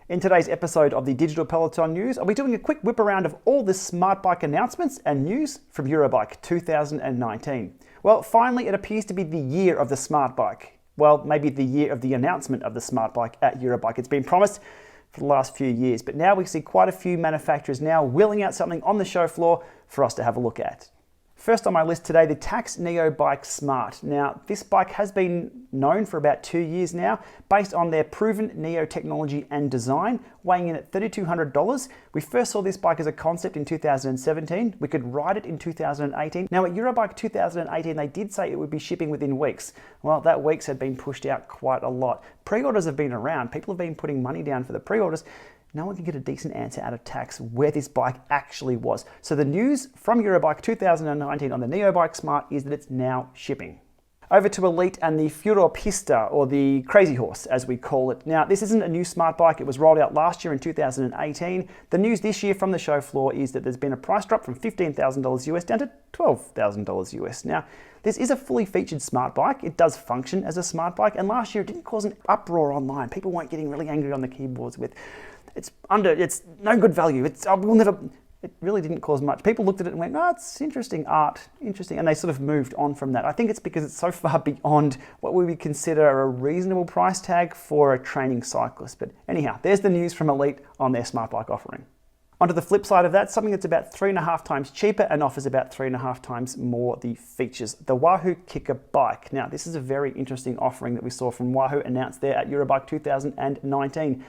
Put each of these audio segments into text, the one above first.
In today's episode of the Digital Peloton News, I'll be doing a quick whip around of all the smart bike announcements and news from Eurobike 2019. Well, finally it appears to be the year of the smart bike. Well, maybe the year of the announcement of the smart bike at Eurobike. It's been promised for the last few years, but now we see quite a few manufacturers now wheeling out something on the show floor for us to have a look at. First on my list today, the Tacx Neo Bike Smart. Now, this bike has been known for about 2 years now, based on their proven Neo technology and design, weighing in at $3,200. We first saw this bike as a concept in 2017. We could ride it in 2018. Now, at Eurobike 2018, they did say it would be shipping within weeks. Well, that weeks had been pushed out quite a lot. Pre-orders have been around. People have been putting money down for the pre-orders. No one can get a decent answer out of Tacx where this bike actually was. So the news from Eurobike 2019 on the Neo Bike Smart is that it's now shipping. Over to Elite and the Fuori Pista, or the Crazy Horse as we call it. Now, this isn't a new smart bike. It was rolled out last year in 2018. The news this year from the show floor is that there's been a price drop from $15,000 US down to $12,000 US. Now, this is a fully featured smart bike. It does function as a smart bike, and last year it didn't cause an uproar online. People weren't getting really angry on the keyboards with it's no good value. It really didn't cause much. People looked at it and went, "No, it's interesting art, interesting," and they sort of moved on from that. I think it's because it's so far beyond what we would consider a reasonable price tag for a training cyclist. But anyhow, there's the news from Elite on their smart bike offering. Onto the flip side of that, something that's about 3.5 times cheaper and offers about 3.5 times more the features. The Wahoo Kicker bike. Now, this is a very interesting offering that we saw from Wahoo announced there at Eurobike 2019.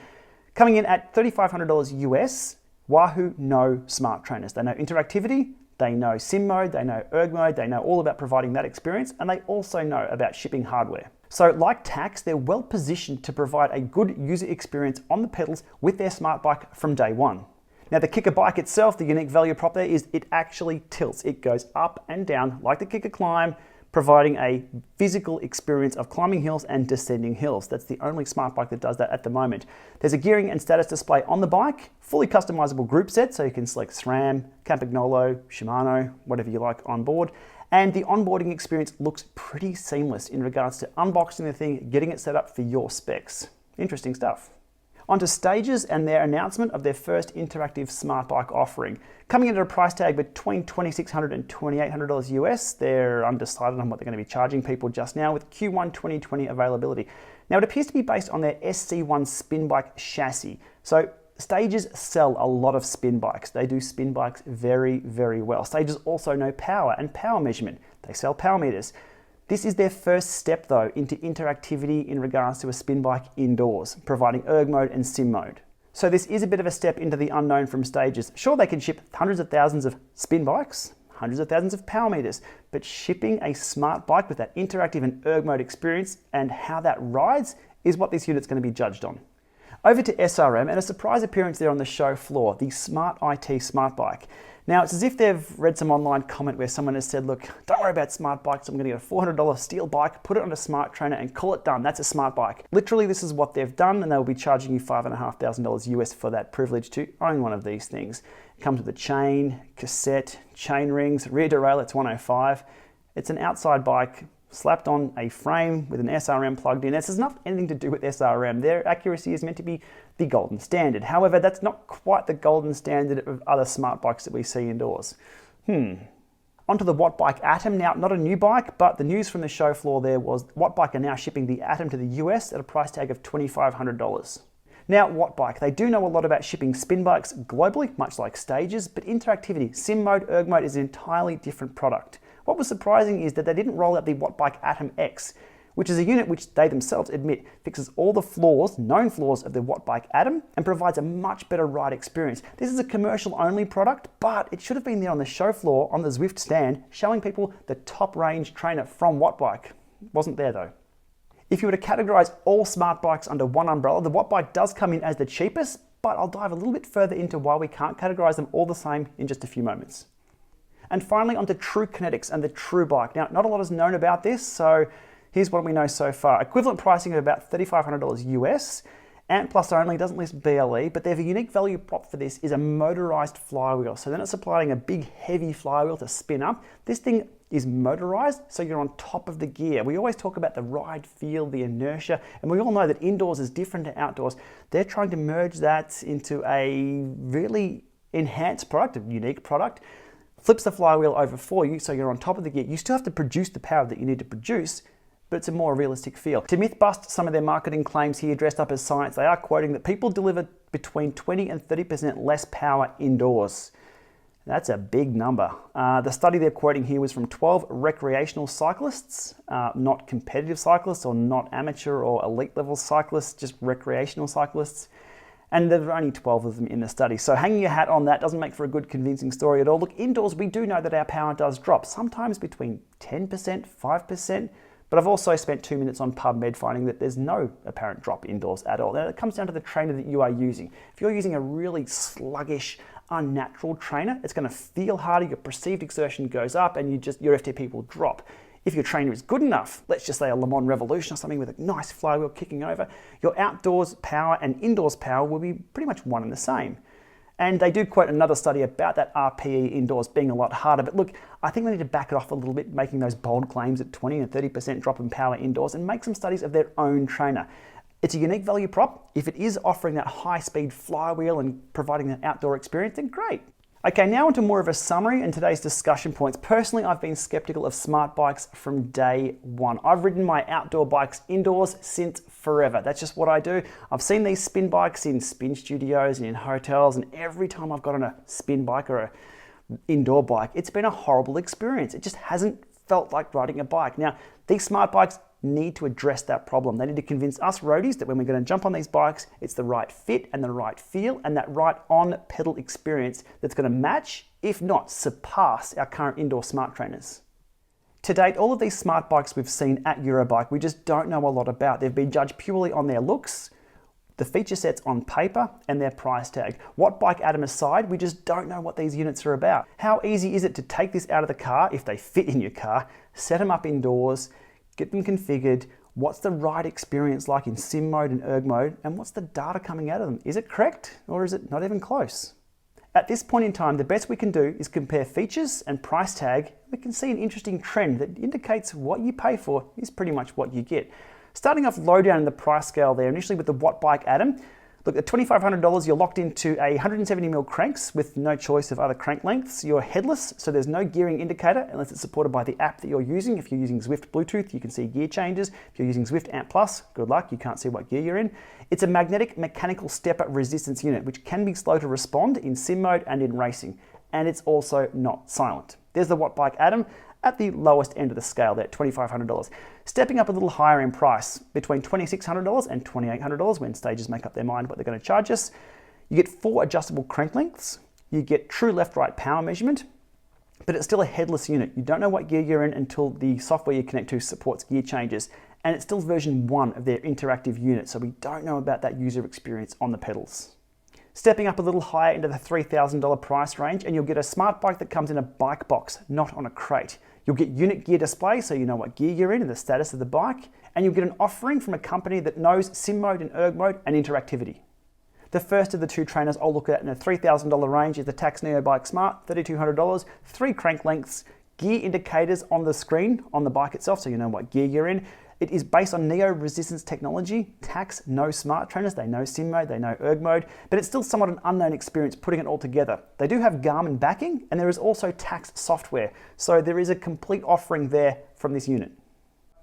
Coming in at $3,500 US, Wahoo know smart trainers. They know interactivity, they know sim mode, they know erg mode, they know all about providing that experience, and they also know about shipping hardware. So like Tacx, they're well positioned to provide a good user experience on the pedals with their smart bike from day one. Now the Kickr bike itself, the unique value prop there is it actually tilts. It goes up and down like the Kickr Climb, providing a physical experience of climbing hills and descending hills. That's the only smart bike that does that at the moment. There's a gearing and status display on the bike, fully customizable group set, so you can select SRM, Campagnolo, Shimano, whatever you like on board. And the onboarding experience looks pretty seamless in regards to unboxing the thing, getting it set up for your specs. Interesting stuff. Onto Stages and their announcement of their first interactive smart bike offering. Coming in at a price tag between $2,600 and $2,800 US. They're undecided on what they're going to be charging people just now with Q1 2020 availability. Now it appears to be based on their SC1 spin bike chassis. So Stages sell a lot of spin bikes. They do spin bikes very, very well. Stages also know power and power measurement. They sell power meters. This is their first step though into interactivity in regards to a spin bike indoors, providing erg mode and sim mode. So this is a bit of a step into the unknown from Stages. Sure, they can ship hundreds of thousands of spin bikes, hundreds of thousands of power meters, but shipping a smart bike with that interactive and erg mode experience and how that rides is what this unit's going to be judged on. Over to SRM and a surprise appearance there on the show floor, the SmartIT smart bike. Now, it's as if they've read some online comment where someone has said, look, don't worry about smart bikes. I'm going to get a $400 steel bike, put it on a smart trainer and call it done. That's a smart bike. Literally, this is what they've done, and they'll be charging you $5,500 US for that privilege to own one of these things. It comes with a chain, cassette, chain rings, rear derailleur, it's 105. It's an outside bike slapped on a frame with an SRM plugged in. This has not anything to do with SRM. Their accuracy is meant to be the golden standard. However, that's not quite the golden standard of other smart bikes that we see indoors. Onto the WattBike ATOM. Now, not a new bike, but the news from the show floor there was WattBike are now shipping the ATOM to the US at a price tag of $2,500. Now, WattBike, they do know a lot about shipping spin bikes globally, much like Stages, but interactivity, sim mode, erg mode is an entirely different product. What was surprising is that they didn't roll out the WattBike ATOM X, which is a unit which they themselves admit fixes all the flaws, known flaws of the WattBike ATOM and provides a much better ride experience. This is a commercial only product, but it should have been there on the show floor on the Zwift stand showing people the top range trainer from WattBike. Wasn't there though. If you were to categorize all smart bikes under one umbrella, the WattBike does come in as the cheapest, but I'll dive a little bit further into why we can't categorize them all the same in just a few moments. And finally onto TrueKinetix and the TrueBike. Now, not a lot is known about this, so here's what we know so far. Equivalent pricing of about $3,500 US, Ant Plus only, doesn't list BLE, but their unique value prop for this is a motorized flywheel. So they're not supplying a big heavy flywheel to spin up. This thing is motorized, so you're on top of the gear. We always talk about the ride feel, the inertia, and we all know that indoors is different to outdoors. They're trying to merge that into a really enhanced product, a unique product. Flips the flywheel over for you, so you're on top of the gear. You still have to produce the power that you need to produce, but it's a more realistic feel. To myth bust some of their marketing claims here dressed up as science, they are quoting that people deliver between 20 and 30% less power indoors. That's a big number. The study they're quoting here was from 12 recreational cyclists, not competitive cyclists or not amateur or elite level cyclists, just recreational cyclists. And there are only 12 of them in the study. So hanging your hat on that doesn't make for a good convincing story at all. Look, indoors we do know that our power does drop, sometimes between 10%, 5%, but I've also spent 2 minutes on PubMed finding that there's no apparent drop indoors at all. Now it comes down to the trainer that you are using. If you're using a really sluggish, unnatural trainer, it's going to feel harder, your perceived exertion goes up and your FTP will drop. If your trainer is good enough, let's just say a Le Mans Revolution or something with a nice flywheel kicking over, your outdoors power and indoors power will be pretty much one and the same. And they do quote another study about that RPE indoors being a lot harder, but look, I think we need to back it off a little bit, making those bold claims at 20 and 30% drop in power indoors, and make some studies of their own trainer. It's a unique value prop. If it is offering that high-speed flywheel and providing that outdoor experience, then great. Okay, now onto more of a summary and today's discussion points. Personally, I've been skeptical of smart bikes from day one. I've ridden my outdoor bikes indoors since forever. That's just what I do. I've seen these spin bikes in spin studios and in hotels, and every time I've got on a spin bike or an indoor bike, it's been a horrible experience. It just hasn't felt like riding a bike. Now, these smart bikes need to address that problem. They need to convince us roadies that when we're going to jump on these bikes, it's the right fit and the right feel and that right on-pedal experience that's going to match, if not surpass, our current indoor smart trainers. To date, all of these smart bikes we've seen at Eurobike, we just don't know a lot about. They've been judged purely on their looks, the feature sets on paper, and their price tag. WattBike ATOM aside, we just don't know what these units are about. How easy is it to take this out of the car, if they fit in your car, set them up indoors, get them configured, what's the ride experience like in sim mode and erg mode, and what's the data coming out of them? Is it correct or is it not even close? At this point in time, the best we can do is compare features and price tag. We can see an interesting trend that indicates what you pay for is pretty much what you get. Starting off low down in the price scale there, initially with the WattBike ATOM. Look, at $2,500, you're locked into a 170mm cranks with no choice of other crank lengths. You're headless, so there's no gearing indicator unless it's supported by the app that you're using. If you're using Zwift Bluetooth, you can see gear changes. If you're using Zwift Ant Plus, good luck, you can't see what gear you're in. It's a magnetic mechanical stepper resistance unit, which can be slow to respond in sim mode and in racing. And it's also not silent. There's the WattBike ATOM at the lowest end of the scale there, $2,500. Stepping up a little higher in price, between $2,600 and $2,800 when stages make up their mind what they're going to charge us. You get 4 adjustable crank lengths, you get true left-right power measurement, but it's still a headless unit. You don't know what gear you're in until the software you connect to supports gear changes, and it's still version 1 of their interactive unit, so we don't know about that user experience on the pedals. Stepping up a little higher into the $3,000 price range, and you'll get a smart bike that comes in a bike box, not on a crate. You'll get unit gear display, so you know what gear you're in and the status of the bike, and you'll get an offering from a company that knows sim mode and erg mode and interactivity. The first of the 2 trainers I'll look at in a $3,000 range is the Tacx NeoBike Smart, $3,200, 3 crank lengths, gear indicators on the screen on the bike itself, so you know what gear you're in. It is based on Neo resistance technology. Tacx know smart trainers, they know sim mode, they know erg mode, but it's still somewhat an unknown experience putting it all together. They do have Garmin backing, and there is also Tacx software, so there is a complete offering there from this unit.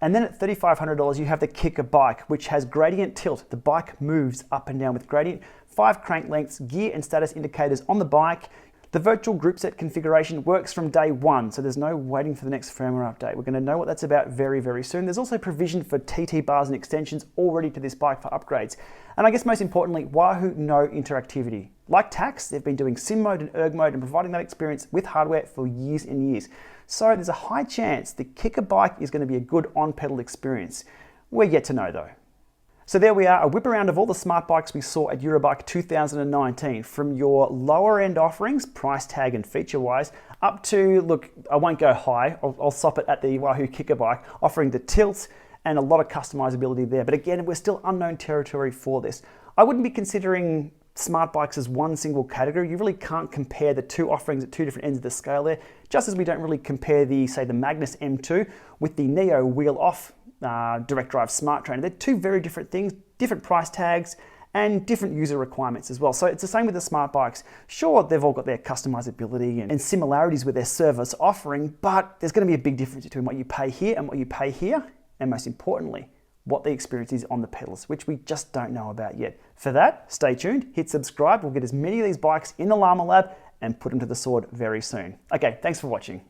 And then at $3,500, you have the Kickr bike, which has gradient tilt. The bike moves up and down with gradient, 5 crank lengths, gear and status indicators on the bike. The virtual group set configuration works from day 1, so there's no waiting for the next firmware update. We're going to know what that's about very, very soon. There's also provision for TT bars and extensions already to this bike for upgrades. And I guess most importantly, Wahoo know interactivity. Like Tacx, they've been doing sim mode and erg mode and providing that experience with hardware for years and years. So there's a high chance the Kickr bike is going to be a good on-pedal experience. We're yet to know though. So there we are, a whip around of all the smart bikes we saw at Eurobike 2019, from your lower end offerings, price tag and feature wise, up to, look, I won't go high, I'll stop it at the Wahoo Kicker bike, offering the tilt and a lot of customizability there. But again, we're still unknown territory for this. I wouldn't be considering smart bikes as one single category. You really can't compare the two offerings at two different ends of the scale there, just as we don't really compare say the Magnus M2 with the Neo wheel-off direct drive smart trainer. They're two very different things, different price tags, and different user requirements as well. So it's the same with the smart bikes. Sure, they've all got their customizability and similarities with their service offering, but there's going to be a big difference between what you pay here and what you pay here, and most importantly, what the experience is on the pedals, which we just don't know about yet. For that, stay tuned, hit subscribe. We'll get as many of these bikes in the Llama Lab and put them to the sword very soon. Okay, thanks for watching.